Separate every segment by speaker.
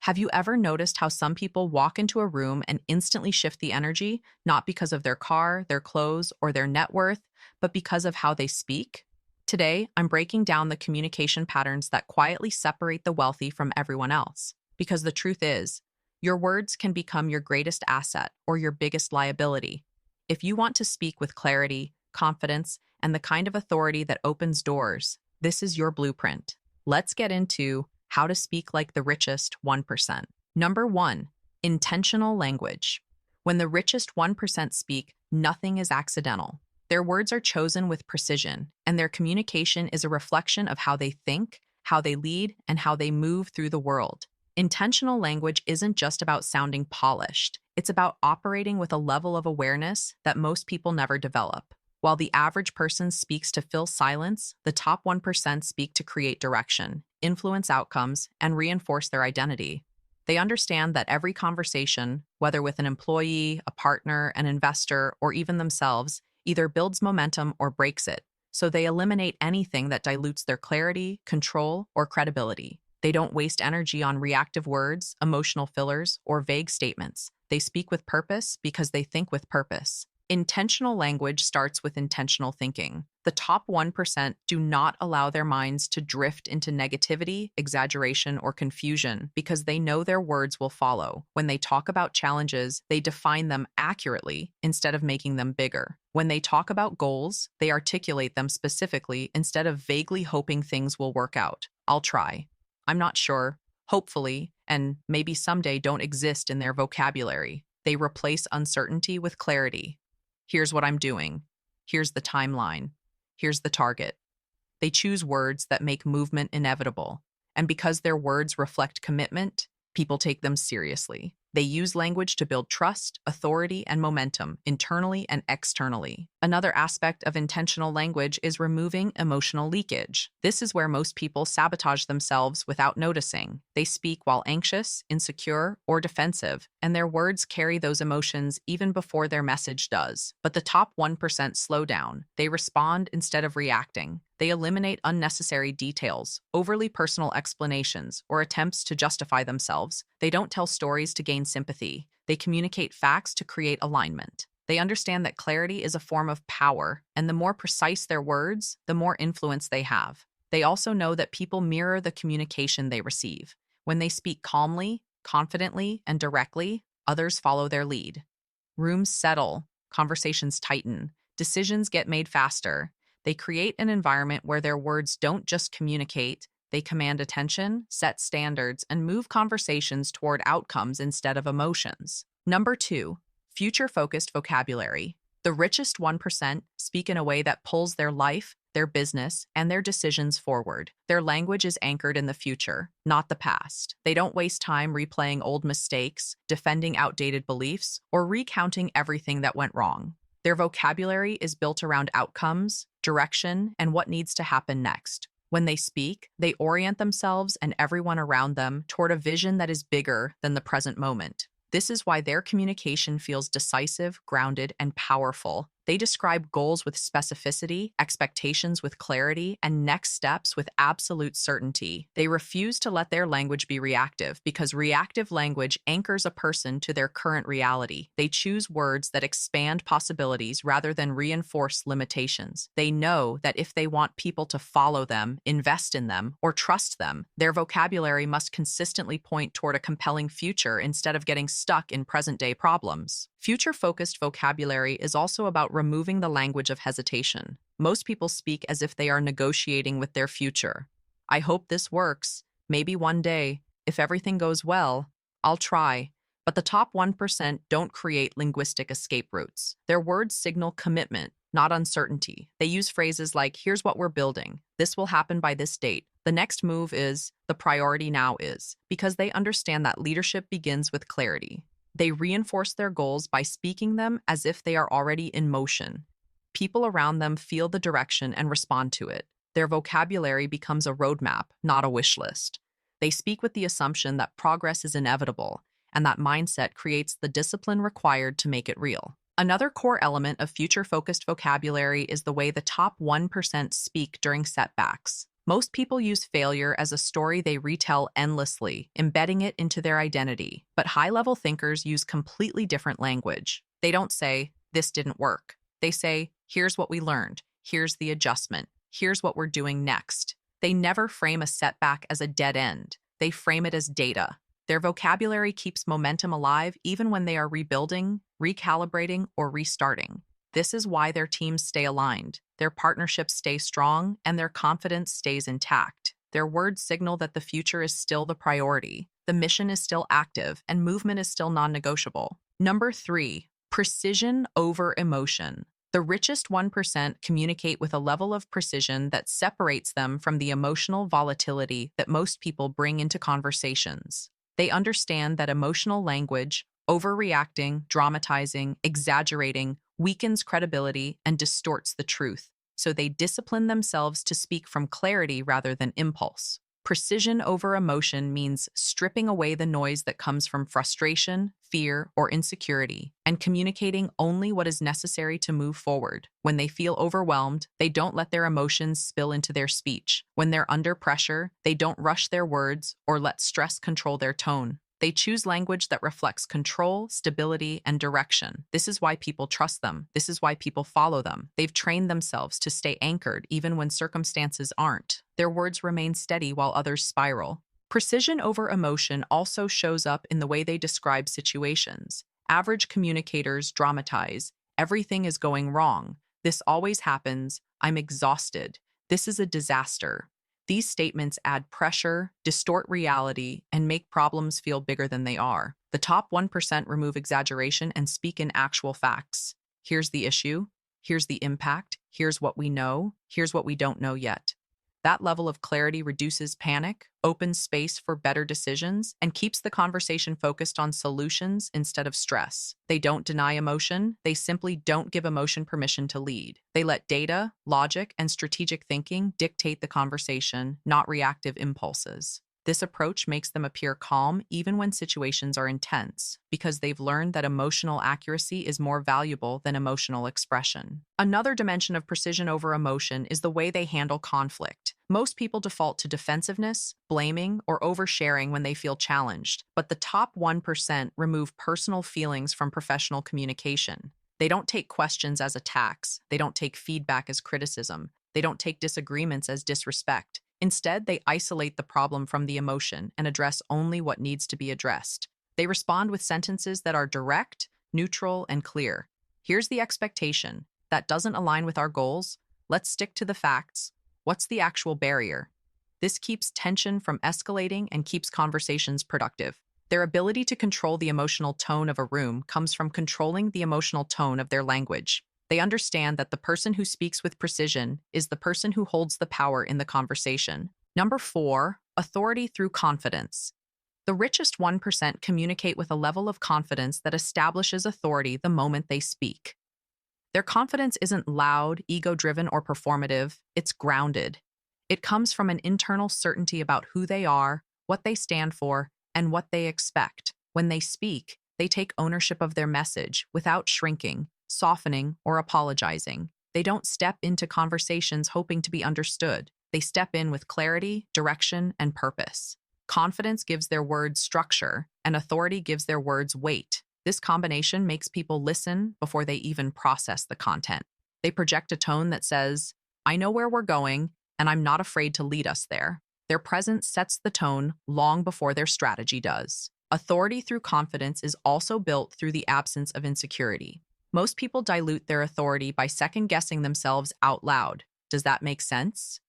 Speaker 1: Have you ever noticed how some people walk into a room and instantly shift the energy, not because of their car, their clothes, or their net worth, but because of how they speak? Today, I'm breaking down the communication patterns that quietly separate the wealthy from everyone else. Because the truth is, your words can become your greatest asset or your biggest liability. If you want to speak with clarity, confidence, and the kind of authority that opens doors, this is your blueprint. Let's get into how to speak like the richest 1%. Number one, intentional language. When the richest 1% speak, nothing is accidental. Their words are chosen with precision, and their communication is a reflection of how they think, how they lead, and how they move through the world. Intentional language isn't just about sounding polished, it's about operating with a level of awareness that most people never develop. While the average person speaks to fill silence, the top 1% speak to create direction, influence outcomes, and reinforce their identity. They understand that every conversation, whether with an employee, a partner, an investor, or even themselves, either builds momentum or breaks it. So they eliminate anything that dilutes their clarity, control, or credibility. They don't waste energy on reactive words, emotional fillers, or vague statements. They speak with purpose because they think with purpose. Intentional language starts with intentional thinking. The top 1% do not allow their minds to drift into negativity, exaggeration, or confusion because they know their words will follow. When they talk about challenges, they define them accurately instead of making them bigger. When they talk about goals, they articulate them specifically instead of vaguely hoping things will work out. I'll try. I'm not sure. Hopefully, and maybe someday don't exist in their vocabulary. They replace uncertainty with clarity. Here's what I'm doing. Here's the timeline. Here's the target. They choose words that make movement inevitable. And because their words reflect commitment, people take them seriously. They use language to build trust, authority, and momentum, internally and externally. Another aspect of intentional language is removing emotional leakage. This is where most people sabotage themselves without noticing. They speak while anxious, insecure, or defensive, and their words carry those emotions even before their message does. But the top 1% slow down. They respond instead of reacting. They eliminate unnecessary details, overly personal explanations, or attempts to justify themselves. They don't tell stories to gain sympathy. They communicate facts to create alignment. They understand that clarity is a form of power, and the more precise their words, the more influence they have. They also know that people mirror the communication they receive. When they speak calmly, confidently, and directly, others follow their lead. Rooms settle, conversations tighten, decisions get made faster. They create an environment where their words don't just communicate, they command attention, set standards, and move conversations toward outcomes instead of emotions. Number two, future-focused vocabulary. The richest 1% speak in a way that pulls their life, their business, and their decisions forward. Their language is anchored in the future, not the past. They don't waste time replaying old mistakes, defending outdated beliefs, or recounting everything that went wrong. Their vocabulary is built around outcomes, direction, and what needs to happen next. When they speak, they orient themselves and everyone around them toward a vision that is bigger than the present moment. This is why their communication feels decisive, grounded, and powerful. They describe goals with specificity, expectations with clarity, and next steps with absolute certainty. They refuse to let their language be reactive because reactive language anchors a person to their current reality. They choose words that expand possibilities rather than reinforce limitations. They know that if they want people to follow them, invest in them, or trust them, their vocabulary must consistently point toward a compelling future instead of getting stuck in present-day problems. Future-focused vocabulary is also about removing the language of hesitation. Most people speak as if they are negotiating with their future. I hope this works. Maybe one day, if everything goes well, I'll try. But the top 1% don't create linguistic escape routes. Their words signal commitment, not uncertainty. They use phrases like, here's what we're building. This will happen by this date. The next move is, the priority now is, because they understand that leadership begins with clarity. They reinforce their goals by speaking them as if they are already in motion. People around them feel the direction and respond to it. Their vocabulary becomes a roadmap, not a wish list. They speak with the assumption that progress is inevitable, and that mindset creates the discipline required to make it real. Another core element of future-focused vocabulary is the way the top 1% speak during setbacks. Most people use failure as a story they retell endlessly, embedding it into their identity. But high-level thinkers use completely different language. They don't say, "This didn't work." They say, "Here's what we learned. Here's the adjustment. Here's what we're doing next." They never frame a setback as a dead end. They frame it as data. Their vocabulary keeps momentum alive even when they are rebuilding, recalibrating, or restarting. This is why their teams stay aligned, their partnerships stay strong, and their confidence stays intact. Their words signal that the future is still the priority, the mission is still active, and movement is still non-negotiable. Number 3, precision over emotion. The richest 1% communicate with a level of precision that separates them from the emotional volatility that most people bring into conversations. They understand that emotional language, overreacting, dramatizing, exaggerating, weakens credibility and distorts the truth, so they discipline themselves to speak from clarity rather than impulse. Precision over emotion means stripping away the noise that comes from frustration, fear, or insecurity, and communicating only what is necessary to move forward. When they feel overwhelmed, they don't let their emotions spill into their speech. When they're under pressure, they don't rush their words or let stress control their tone. They choose language that reflects control, stability, and direction. This is why people trust them. This is why people follow them. They've trained themselves to stay anchored even when circumstances aren't. Their words remain steady while others spiral. Precision over emotion also shows up in the way they describe situations. Average communicators dramatize. "Everything is going wrong. This always happens. I'm exhausted. This is a disaster." These statements add pressure, distort reality, and make problems feel bigger than they are. The top 1% remove exaggeration and speak in actual facts. Here's the issue. Here's the impact. Here's what we know. Here's what we don't know yet. That level of clarity reduces panic, opens space for better decisions, and keeps the conversation focused on solutions instead of stress. They don't deny emotion, they simply don't give emotion permission to lead. They let data, logic, and strategic thinking dictate the conversation, not reactive impulses. This approach makes them appear calm even when situations are intense, because they've learned that emotional accuracy is more valuable than emotional expression. Another dimension of precision over emotion is the way they handle conflict. Most people default to defensiveness, blaming, or oversharing when they feel challenged, but the top 1% remove personal feelings from professional communication. They don't take questions as attacks. They don't take feedback as criticism. They don't take disagreements as disrespect. Instead, they isolate the problem from the emotion and address only what needs to be addressed. They respond with sentences that are direct, neutral, and clear. "Here's the expectation. That doesn't align with our goals. Let's stick to the facts. What's the actual barrier?" This keeps tension from escalating and keeps conversations productive. Their ability to control the emotional tone of a room comes from controlling the emotional tone of their language. They understand that the person who speaks with precision is the person who holds the power in the conversation. Number 4, authority through confidence. The richest 1% communicate with a level of confidence that establishes authority the moment they speak. Their confidence isn't loud, ego-driven, or performative, it's grounded. It comes from an internal certainty about who they are, what they stand for, and what they expect. When they speak, they take ownership of their message without shrinking, softening, or apologizing. They don't step into conversations hoping to be understood. They step in with clarity, direction, and purpose. Confidence gives their words structure, and authority gives their words weight. This combination makes people listen before they even process the content. They project a tone that says, "I know where we're going, and I'm not afraid to lead us there." Their presence sets the tone long before their strategy does. Authority through confidence is also built through the absence of insecurity. Most people dilute their authority by second-guessing themselves out loud. Does that make sense?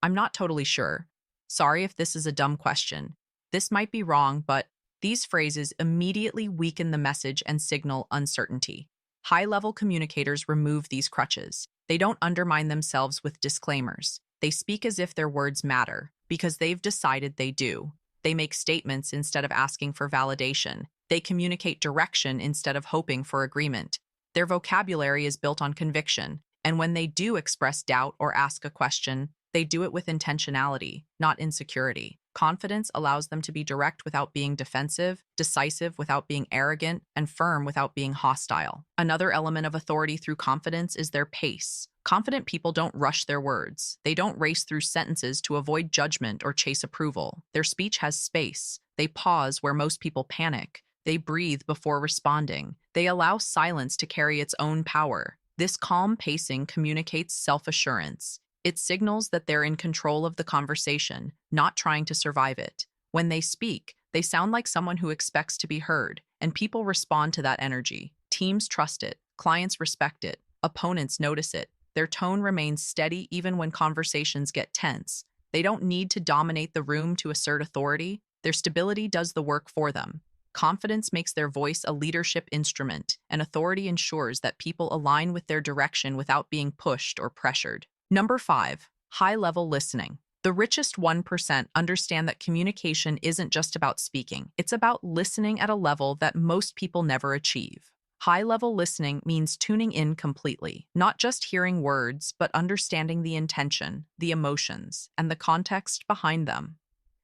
Speaker 1: "I'm not totally sure. Sorry if this is a dumb question. This might be wrong, but..." These phrases immediately weaken the message and signal uncertainty. High-level communicators remove these crutches. They don't undermine themselves with disclaimers. They speak as if their words matter, because they've decided they do. They make statements instead of asking for validation. They communicate direction instead of hoping for agreement. Their vocabulary is built on conviction, and when they do express doubt or ask a question, they do it with intentionality, not insecurity. Confidence allows them to be direct without being defensive, decisive without being arrogant, and firm without being hostile. Another element of authority through confidence is their pace. Confident people don't rush their words. They don't race through sentences to avoid judgment or chase approval. Their speech has space. They pause where most people panic. They breathe before responding. They allow silence to carry its own power. This calm pacing communicates self-assurance. It signals that they're in control of the conversation, not trying to survive it. When they speak, they sound like someone who expects to be heard, and people respond to that energy. Teams trust it, clients respect it, opponents notice it. Their tone remains steady even when conversations get tense. They don't need to dominate the room to assert authority. Their stability does the work for them. Confidence makes their voice a leadership instrument, and authority ensures that people align with their direction without being pushed or pressured. Number 5, high-level listening. The richest 1% understand that communication isn't just about speaking. It's about listening at a level that most people never achieve. High-level listening means tuning in completely, not just hearing words, but understanding the intention, the emotions, and the context behind them.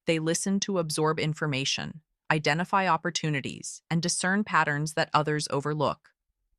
Speaker 1: They listen to absorb information, identify opportunities, and discern patterns that others overlook.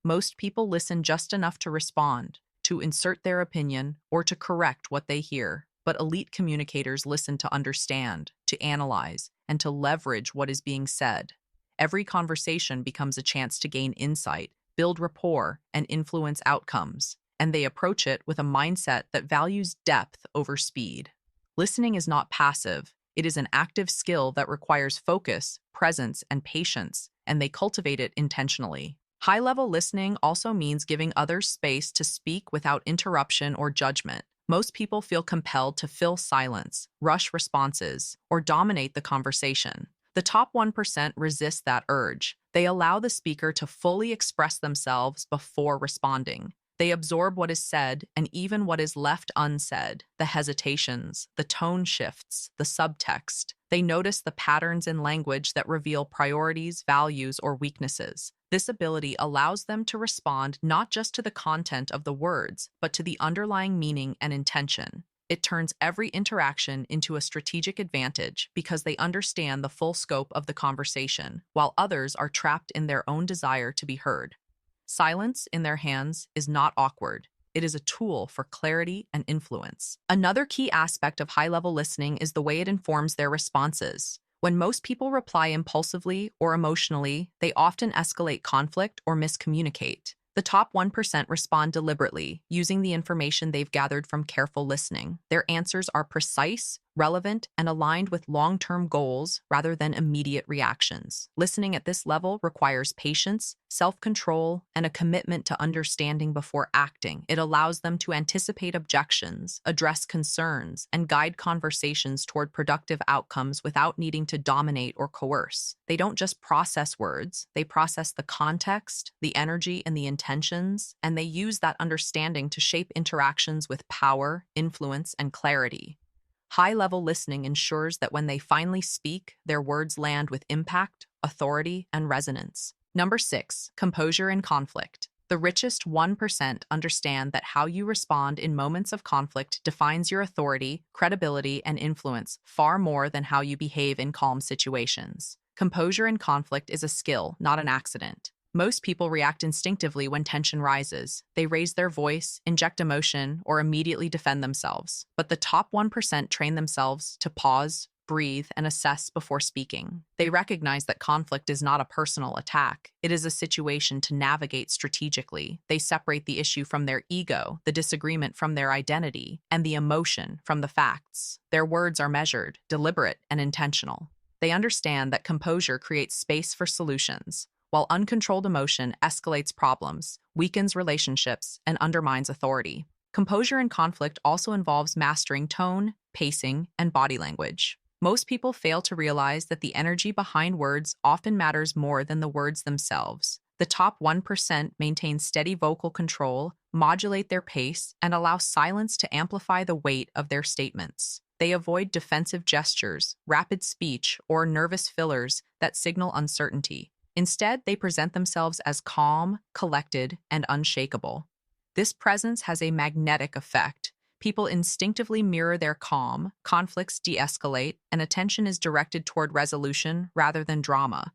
Speaker 1: Most people listen just enough to respond, to insert their opinion, or to correct what they hear. But elite communicators listen to understand, to analyze, and to leverage what is being said. Every conversation becomes a chance to gain insight, build rapport, and influence outcomes, and they approach it with a mindset that values depth over speed. Listening is not passive. It is an active skill that requires focus, presence, and patience, and they cultivate it intentionally. High-level listening also means giving others space to speak without interruption or judgment. Most people feel compelled to fill silence, rush responses, or dominate the conversation. The top 1% resist that urge. They allow the speaker to fully express themselves before responding. They absorb what is said and even what is left unsaid, the hesitations, the tone shifts, the subtext. They notice the patterns in language that reveal priorities, values, or weaknesses. This ability allows them to respond not just to the content of the words, but to the underlying meaning and intention. It turns every interaction into a strategic advantage because they understand the full scope of the conversation, while others are trapped in their own desire to be heard. Silence in their hands is not awkward. It is a tool for clarity and influence. Another key aspect of high-level listening is the way it informs their responses. When most people reply impulsively or emotionally, they often escalate conflict or miscommunicate. The top 1% respond deliberately, using the information they've gathered from careful listening. Their answers are precise, relevant, and aligned with long-term goals rather than immediate reactions. Listening at this level requires patience, self-control, and a commitment to understanding before acting. It allows them to anticipate objections, address concerns, and guide conversations toward productive outcomes without needing to dominate or coerce. They don't just process words, they process the context, the energy, and the intentions, and they use that understanding to shape interactions with power, influence, and clarity. High-level listening ensures that when they finally speak, their words land with impact, authority, and resonance. Number 6, composure in conflict. The richest 1% understand that how you respond in moments of conflict defines your authority, credibility, and influence far more than how you behave in calm situations. Composure in conflict is a skill, not an accident. Most people react instinctively when tension rises. They raise their voice, inject emotion, or immediately defend themselves. But the top 1% train themselves to pause, breathe, and assess before speaking. They recognize that conflict is not a personal attack. It is a situation to navigate strategically. They separate the issue from their ego, the disagreement from their identity, and the emotion from the facts. Their words are measured, deliberate, and intentional. They understand that composure creates space for solutions, while uncontrolled emotion escalates problems, weakens relationships, and undermines authority. Composure in conflict also involves mastering tone, pacing, and body language. Most people fail to realize that the energy behind words often matters more than the words themselves. The top 1% maintain steady vocal control, modulate their pace, and allow silence to amplify the weight of their statements. They avoid defensive gestures, rapid speech, or nervous fillers that signal uncertainty. Instead, they present themselves as calm, collected, and unshakable. This presence has a magnetic effect, People instinctively mirror their calm, conflicts de escalate, and attention is directed toward resolution rather than drama.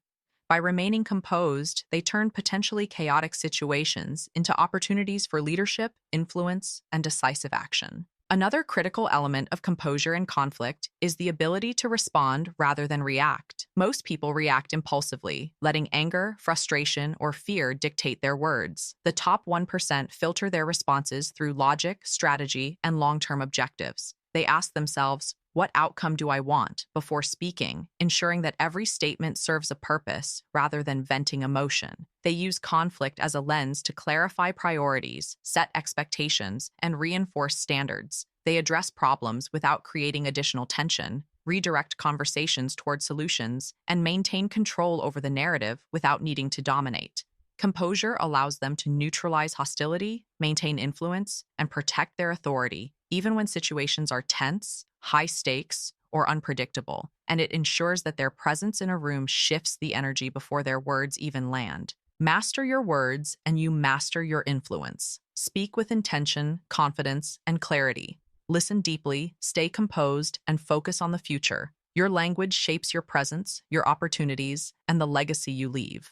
Speaker 1: By remaining composed, they turn potentially chaotic situations into opportunities for leadership, influence, and decisive action. Another critical element of composure in conflict is the ability to respond rather than react. Most people react impulsively, letting anger, frustration, or fear dictate their words. The top 1% filter their responses through logic, strategy, and long-term objectives. They ask themselves, what outcome do I want, before speaking, ensuring that every statement serves a purpose rather than venting emotion. They use conflict as a lens to clarify priorities, set expectations, and reinforce standards. They address problems without creating additional tension, redirect conversations toward solutions, and maintain control over the narrative without needing to dominate. Composure allows them to neutralize hostility, maintain influence, and protect their authority, even when situations are tense, high stakes, or unpredictable, and it ensures that their presence in a room shifts the energy before their words even land. Master your words, and you master your influence. Speak with intention, confidence, and clarity. Listen deeply, stay composed, and focus on the future. Your language shapes your presence, your opportunities, and the legacy you leave.